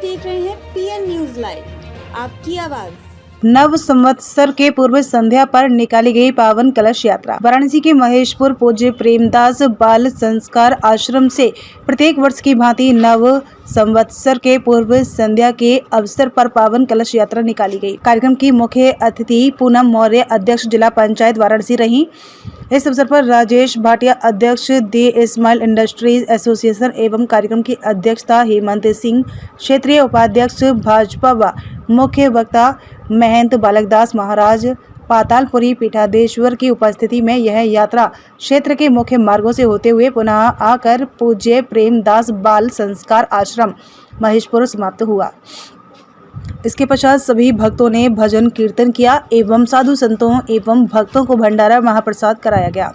देख रहे हैं पीएन न्यूज लाइव, आपकी आवाज। नव संवत्सर के पूर्व संध्या पर निकाली गई पावन कलश यात्रा। वाराणसी के महेशपुर पूज्य प्रेमदास बाल संस्कार आश्रम से प्रत्येक वर्ष की भांति नव संवत्सर के पूर्व संध्या के अवसर पर पावन कलश यात्रा निकाली गई। कार्यक्रम की मुख्य अतिथि पूनम मौर्य, अध्यक्ष जिला पंचायत वाराणसी रही। इस अवसर पर राजेश भाटिया, अध्यक्ष दी स्माइल इंडस्ट्रीज एसोसिएशन एवं कार्यक्रम की अध्यक्षता हेमंत सिंह, क्षेत्रीय उपाध्यक्ष भाजपा व मुख्य वक्ता महंत बालकदास महाराज पातालपुरी पीठाधीश्वर की उपस्थिति में यह यात्रा क्षेत्र के मुख्य मार्गों से होते हुए पुनः आकर पूज्य प्रेमदास बाल संस्कार आश्रम महेशपुर समाप्त हुआ। इसके पश्चात सभी भक्तों ने भजन कीर्तन किया एवं साधु संतों एवं भक्तों को भंडारा महाप्रसाद कराया गया।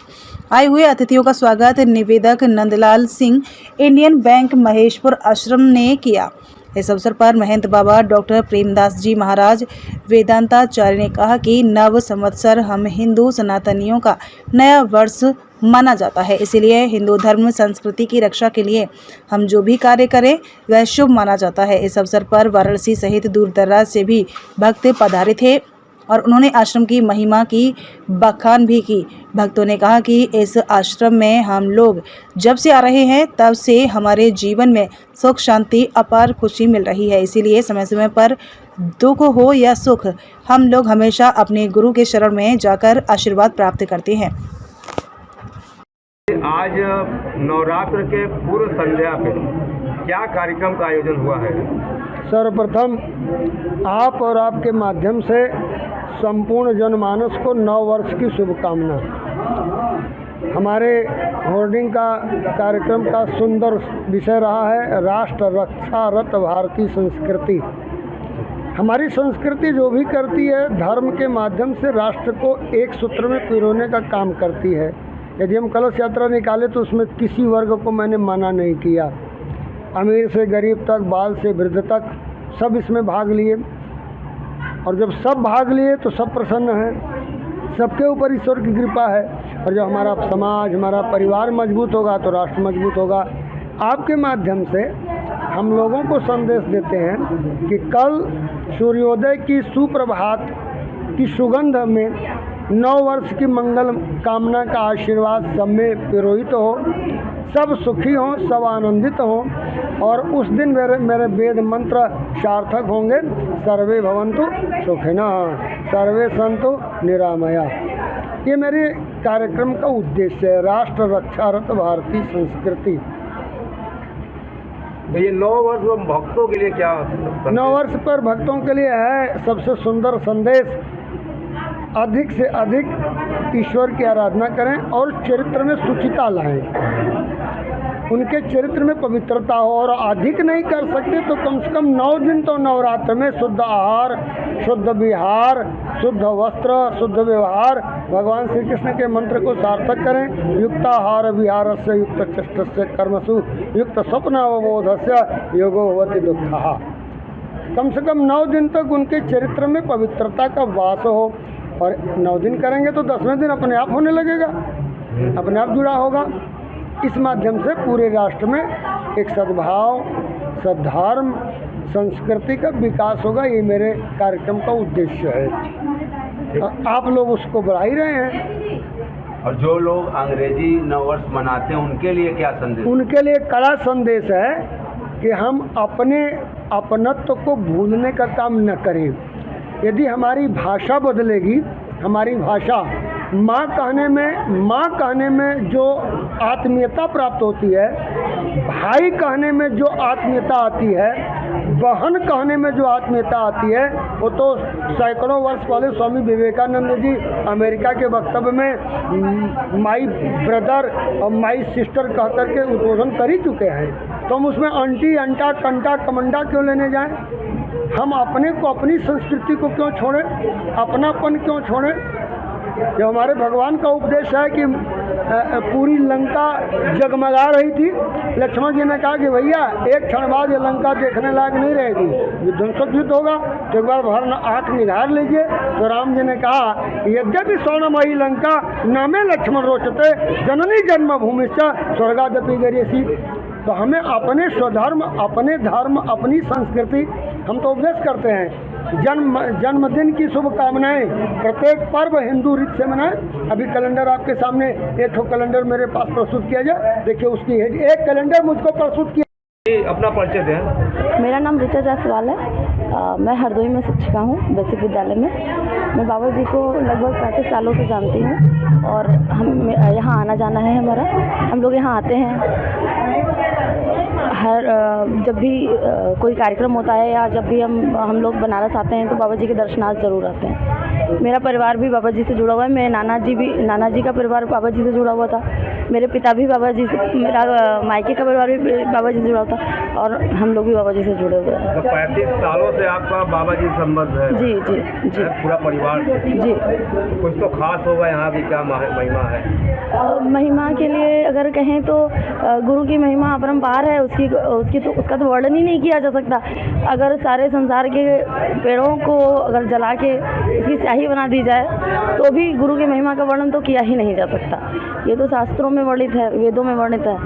आए हुए अतिथियों का स्वागत निवेदक नंदलाल सिंह, इंडियन बैंक महेशपुर आश्रम ने किया। इस अवसर पर महंत बाबा डॉक्टर प्रेमदास जी महाराज वेदांताचार्य ने कहा कि नव संवत्सर हम हिंदू सनातनियों का नया वर्ष माना जाता है, इसलिए हिंदू धर्म संस्कृति की रक्षा के लिए हम जो भी कार्य करें वह शुभ माना जाता है। इस अवसर पर वाराणसी सहित दूर दराज से भी भक्त पधारे थे और उन्होंने आश्रम की महिमा की बखान भी की। भक्तों ने कहा कि इस आश्रम में हम लोग जब से आ रहे हैं तब से हमारे जीवन में सुख शांति अपार खुशी मिल रही है, इसीलिए समय समय पर दुख हो या सुख हम लोग हमेशा अपने गुरु के शरण में जाकर आशीर्वाद प्राप्त करते हैं। आज नवरात्र के पूर्व संध्या पे क्या कार्यक्रम का आयोजन हुआ है? सर्वप्रथम आप और आपके माध्यम से संपूर्ण जनमानस को नव वर्ष की शुभकामना। हमारे होर्डिंग का कार्यक्रम का सुंदर विषय रहा है राष्ट्र रक्षा रत भारतीय संस्कृति। हमारी संस्कृति जो भी करती है धर्म के माध्यम से राष्ट्र को एक सूत्र में पिरोने का काम करती है। यदि हम कलश यात्रा निकाले तो उसमें किसी वर्ग को मैंने मना नहीं किया। अमीर से गरीब तक, बाल से वृद्ध तक सब इसमें भाग लिए और जब सब भाग लिए तो सब प्रसन्न हैं। सबके ऊपर ईश्वर की कृपा है और जब हमारा समाज, हमारा परिवार मजबूत होगा तो राष्ट्र मजबूत होगा। आपके माध्यम से हम लोगों को संदेश देते हैं कि कल सूर्योदय की सुप्रभात की सुगंध में नव वर्ष की मंगल कामना का आशीर्वाद सब में पिरोहित हो, सब सुखी हों, सब आनंदित हों और उस दिन मेरे वेद मंत्र सार्थक होंगे। सर्वे भवन्तु सुखिनः, सर्वे सन्तु निरामया। ये मेरे कार्यक्रम का उद्देश्य है, राष्ट्र रक्षा रत भारतीय संस्कृति। ये नव वर्ष भक्तों के लिए क्या? नव वर्ष पर भक्तों के लिए है सबसे सुंदर संदेश, अधिक से अधिक ईश्वर की आराधना करें और चरित्र में शुचिता लाएं, उनके चरित्र में पवित्रता हो। और अधिक नहीं कर सकते तो कम से कम 9 दिन तो नवरात्र में शुद्ध आहार, शुद्ध विहार, शुद्ध वस्त्र, शुद्ध व्यवहार, भगवान श्री कृष्ण के मंत्र को सार्थक करें। युक्ताहार विहारस्य युक्त चेष्टस्य कर्मसु युक्त स्वप्नावबोधस्य योगो भवति दुःखः। कम से कम 9 दिन तक उनके चरित्र में पवित्रता का वास हो और 9 दिन करेंगे तो 10वें दिन अपने आप होने लगेगा, अपने आप जुड़ा होगा। इस माध्यम से पूरे राष्ट्र में एक सद्भाव, सद्धर्म, संस्कृति का विकास होगा। ये मेरे कार्यक्रम का उद्देश्य है। आप लोग उसको बढ़ा ही रहे हैं। और जो लोग अंग्रेजी नव वर्ष मनाते हैं उनके लिए क्या संदेश? उनके लिए कड़ा संदेश है कि हम अपने अपनत्व को भूलने का काम न करें। यदि हमारी भाषा बदलेगी, हमारी भाषा माँ कहने में जो आत्मीयता प्राप्त होती है, भाई कहने में जो आत्मीयता आती है, बहन कहने में जो आत्मीयता आती है, वो तो सैकड़ों वर्ष पहले स्वामी विवेकानंद जी अमेरिका के वक्तव्य में माई ब्रदर और माई सिस्टर कह करके उद्बोधन कर ही चुके हैं। तो हम उसमें अंटी, अंटा, कंटा, कमंडा क्यों लेने जाएं? हम अपने को, अपनी संस्कृति को क्यों छोड़ें? अपनापन क्यों छोड़ें? जो हमारे भगवान का उपदेश है कि पूरी लंका जगमगा रही थी, लक्ष्मण जी ने कहा कि भैया एक क्षण बाद ये लंका देखने लायक नहीं रहेगी, विध्वंसक युद्ध होगा, तो एक बार भर आँख निगार लीजिए। तो राम जी ने कहा यद्यपि स्वर्णमयी लंका न मे लक्ष्मण रोचते जननी जन्मभूमि स्वर्गादपि गरीयसी। तो हमें अपने स्वधर्म, अपने धर्म, अपनी संस्कृति हम तो उपदेश करते हैं। जन्मदिन की शुभकामनाएं, प्रत्येक पर्व हिंदू रीत से मनाएं। अभी कैलेंडर आपके सामने, एक कैलेंडर मेरे पास प्रस्तुत किया जाए, देखिए उसकी एक कैलेंडर मुझको प्रस्तुत किया। अपना परिचय दें। मेरा नाम ऋचा जायसवाल है। मैं हरदोई में शिक्षिका हूँ, बेसिक विद्यालय में। मैं बाबा जी को लगभग 35 सालों से जानती हूँ और हम यहाँ आना जाना है हमारा। हम लोग यहाँ आते हैं जब भी कोई कार्यक्रम होता है या जब भी हम लोग बनारस आते हैं तो बाबा जी के दर्शनार्थ ज़रूर आते हैं। मेरा परिवार भी बाबा जी से जुड़ा हुआ है। मेरे नाना जी का परिवार बाबा जी से जुड़ा हुआ था। मेरे पिता भी बाबा जी से, मेरा मायके का परिवार भी बाबा जी से जुड़ा था और हम लोग भी बाबा जी से जुड़े हुए हैं। तो 35 सालों से आपका बाबा जी संबंध है? जी जी जी, पूरा परिवार। जी। कुछ तो खास होगा यहाँ की, क्या महिमा है? महिमा के लिए अगर कहें तो गुरु की महिमा अपरंपार है। उसका तो वर्णन ही नहीं किया जा सकता। अगर सारे संसार के पेड़ों को अगर जला के उसकी स्याही बना दी जाए तो भी गुरु की महिमा का वर्णन तो किया ही नहीं जा सकता। ये तो शास्त्रों में वर्णित है, वेदों में वर्णित है।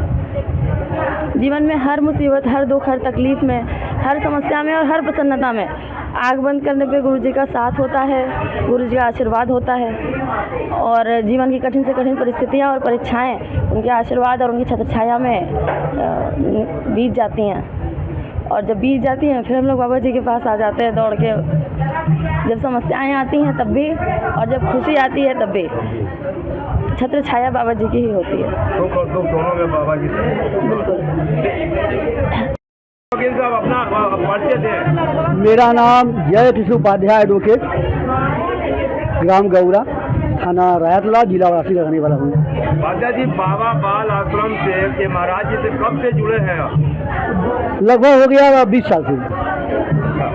जीवन में हर मुसीबत, हर दुख, हर तकलीफ में, हर समस्या में और हर प्रसन्नता में आँख बंद करने पे गुरु जी का साथ होता है, गुरु जी का आशीर्वाद होता है। और जीवन की कठिन से कठिन परिस्थितियाँ और परीक्षाएं उनके आशीर्वाद और उनकी छत्र छाया में बीत जाती हैं। और जब बीत जाती हैं फिर हम लोग बाबा जी के पास आ जाते हैं दौड़ के। जब समस्याएं आती हैं तब भी और जब खुशी आती है तब भी छत्र छाया बाबा जी की ही होती है। दुख और दुख दोनों में बाबा जी से। बिल्कुल। साहब अपना परिचय दें। मेरा नाम जय कृष्ण उपाध्याय, एडवोकेट, ग्राम गौरा, थाना रायतला, जिला वाराणसी का रहने वाला हूँ। बाजा जी, बाबा बाल आश्रम से के महाराज जी से कब से जुड़े हैं आप? लगभग हो गया 20 साल से,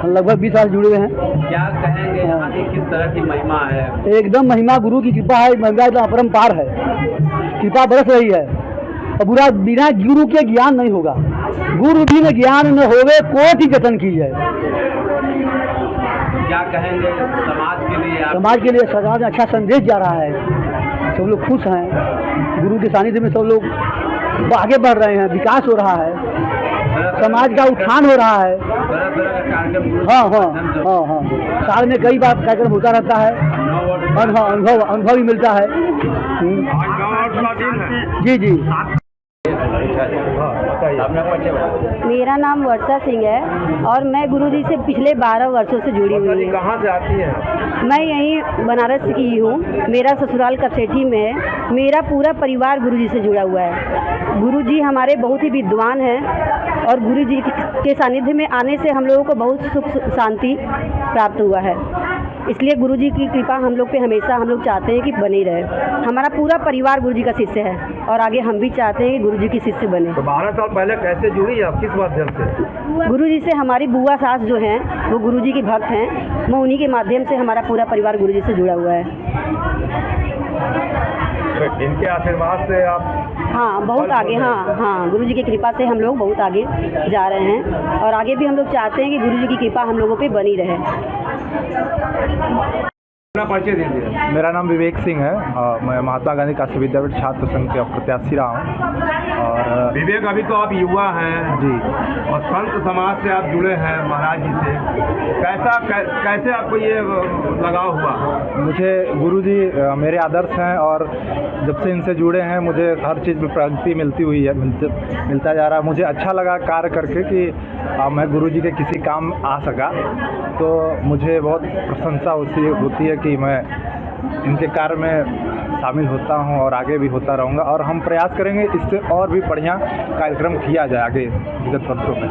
लगभग 20 साल जुड़े हुए हैं। क्या कहेंगे यहाँ की किस तरह की महिमा है? एकदम महिमा गुरु की कृपा है, महिमा एकदम अपरंपार है, कृपा बरस रही है। और बुरा बिना गुरु के ज्ञान नहीं होगा, गुरु बिन ज्ञान न होवे कोटि जतन की जाए। क्या कहेंगे समाज के लिए? समाज के लिए समाज में अच्छा संदेश जा रहा है, सब लोग खुश हैं, गुरु के सानिध्य में सब लोग आगे बढ़ रहे हैं, विकास हो रहा है, समाज का उत्थान हो रहा है। हाँ हाँ हाँ हाँ, साल में कई बार कार्यक्रम होता रहता है, अनुभव भी मिलता है। जी जी। मेरा नाम वर्षा सिंह है और मैं गुरुजी से पिछले 12 वर्षों से जुड़ी हुई हूँ। कहाँ से आती हैं? मैं यहीं बनारस की हूँ, मेरा ससुराल कसेठी में है। मेरा पूरा परिवार गुरुजी से जुड़ा हुआ है। गुरुजी हमारे बहुत ही विद्वान हैं और गुरुजी के सानिध्य में आने से हम लोगों को बहुत सुख शांति प्राप्त हुआ है। इसलिए गुरुजी की कृपा हम लोग पे हमेशा हम लोग चाहते हैं कि बनी रहे। हमारा पूरा परिवार गुरुजी का शिष्य है और आगे हम भी चाहते हैं कि गुरुजी की शिष्य बने। तो 12 साल पहले कैसे जुड़ी आप, किस माध्यम से? गुरुजी से हमारी बुआ सास जो हैं वो गुरुजी की भक्त हैं। मैं उन्हीं के माध्यम से हमारा पूरा परिवार गुरुजी से जुड़ा हुआ है। इनके आशीर्वाद से आप? हाँ, बहुत आगे। हाँ हाँ, गुरुजी की कृपा से हम लोग बहुत आगे जा रहे हैं और आगे भी हम लोग चाहते हैं कि गुरुजी की कृपा हम लोगों पे बनी रहे। अपना परिचय दीजिए। मेरा नाम विवेक सिंह है और मैं महात्मा गांधी काशी विद्यापीठ छात्र संघ के प्रत्याशी रहा हूँ। और विवेक, अभी तो आप युवा हैं जी, और संत समाज से आप जुड़े हैं महाराज जी से, कैसे आपको ये लगाव हुआ? मुझे गुरुजी मेरे आदर्श हैं और जब से इनसे जुड़े हैं मुझे हर चीज़ में प्रगति मिलती हुई है, मिलता जा रहा है। मुझे अच्छा लगा कार्य करके कि मैं गुरुजी के किसी काम आ सका, तो मुझे बहुत प्रशंसा होती है कि मैं इनके कार्य में शामिल होता हूं और आगे भी होता रहूंगा। और हम प्रयास करेंगे इससे और भी बढ़िया कार्यक्रम किया जाए आगे विगत वर्षों में।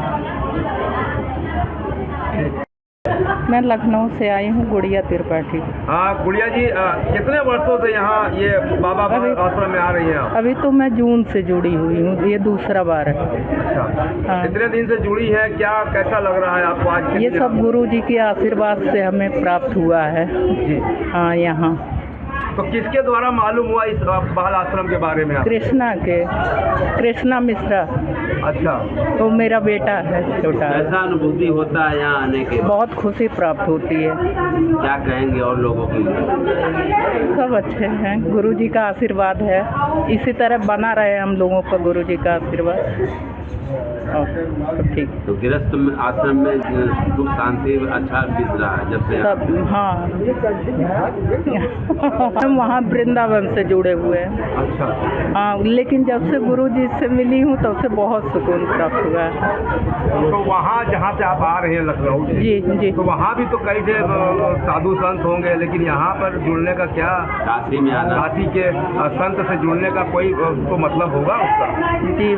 मैं लखनऊ से आई हूँ, गुड़िया त्रिपाठी। हाँ गुड़िया जी, कितने वर्षों से यहाँ ये बाबा आश्रम में आ रही हैं आप? अभी तो मैं जून से जुड़ी हुई हूँ, ये दूसरा बार है। अच्छा, हाँ। इतने दिन से जुड़ी है, क्या कैसा लग रहा है आपको आज? ये सब गुरु जी के आशीर्वाद से हमें प्राप्त हुआ है। जी हाँ, यहाँ तो किसके द्वारा मालूम हुआ इस बाल आश्रम के बारे में? कृष्णा मिश्रा। अच्छा, तो मेरा बेटा है छोटा। कैसा अनुभूति होता है यहाँ आने के? बहुत खुशी प्राप्त होती है। क्या कहेंगे और लोगों के लिए? सब अच्छे हैं, गुरुजी का आशीर्वाद है, इसी तरह बना रहे हम लोगों पर गुरुजी का आशीर्वाद। ठीक। तो गृहस्थ आश्रम में सुख शांति अच्छा बीत रहा है जब से? सब, हाँ। हम वहाँ वृंदावन से जुड़े हुए हैं। अच्छा। हाँ, लेकिन जब से गुरुजी से मिली हूँ तब से बहुत सुकून प्राप्त हुआ है। तो वहाँ जहाँ से आप आ रहे हैं लखनऊ से, जी। तो वहाँ भी तो कई से साधु संत होंगे, लेकिन यहाँ पर जुड़ने का क्या? काशी में आना, काशी के संत से जुड़ने का कोई तो मतलब होगा उसका? जी।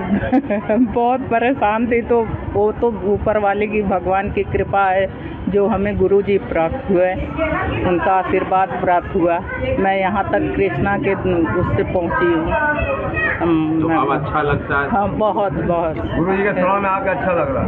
बहुत परेशान थी, तो वो तो ऊपर वाले की, भगवान की कृपा है जो हमें गुरुजी प्राप्त हुए, उनका आशीर्वाद प्राप्त हुआ। मैं यहाँ तक कृष्णा के उससे पहुँची हूँ। तो अब अच्छा लगता है? हाँ, बहुत। गुरुजी के शरण में आकर अच्छा लग रहा है।